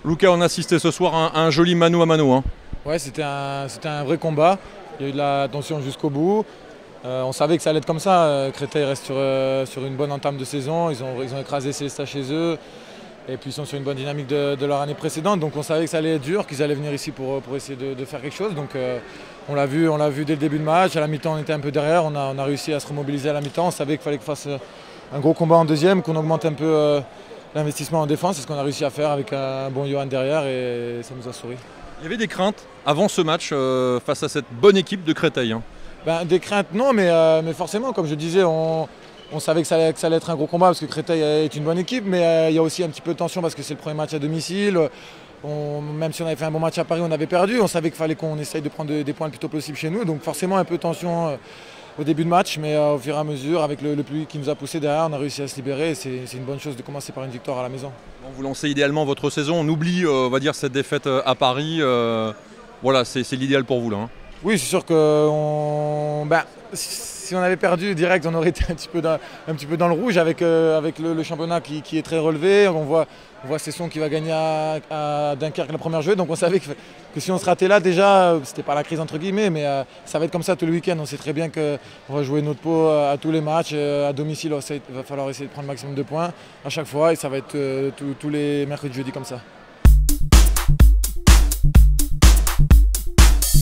Lucas, on a assisté ce soir à un joli mano à mano, hein. Ouais, c'était un vrai combat. Il y a eu de la tension jusqu'au bout. On savait que ça allait être comme ça. Créteil reste sur une bonne entame de saison. Ils ont écrasé Célestat chez eux. Et puis ils sont sur une bonne dynamique de leur année précédente. Donc on savait que ça allait être dur, qu'ils allaient venir ici pour essayer de faire quelque chose. Donc on l'a vu dès le début de match. À la mi-temps, on était un peu derrière. On a réussi à se remobiliser à la mi-temps. On savait qu'il fallait qu'on fasse un gros combat en deuxième, qu'on augmente un peu l'investissement en défense. C'est ce qu'on a réussi à faire avec un bon Johan derrière et ça nous a souri. Il y avait des craintes avant ce match face à cette bonne équipe de Créteil, hein. Des craintes, non, mais forcément, comme je disais, on savait que ça allait être un gros combat parce que Créteil est une bonne équipe, mais il y a aussi un petit peu de tension parce que c'est le premier match à domicile. Même si on avait fait un bon match à Paris, on avait perdu. On savait qu'il fallait qu'on essaye de prendre des points le plus tôt possible chez nous. Donc forcément un peu de tension au début de match, mais au fur et à mesure, avec le public qui nous a poussé derrière, on a réussi à se libérer. C'est une bonne chose de commencer par une victoire à la maison. Bon, vous lancez idéalement votre saison. On oublie, on va dire, cette défaite à Paris. Voilà, c'est l'idéal pour vous là, hein. Oui, c'est sûr que si on avait perdu direct, on aurait été un petit peu dans le rouge avec le championnat qui est très relevé. On voit Cesson qui va gagner à Dunkerque la première journée. Donc on savait que si on se ratait là, déjà, c'était pas la crise entre guillemets, mais ça va être comme ça tout le week-end. On sait très bien qu'on va jouer notre peau à tous les matchs. À domicile, il va falloir essayer de prendre le maximum de points à chaque fois et ça va être tous les mercredis, jeudis comme ça.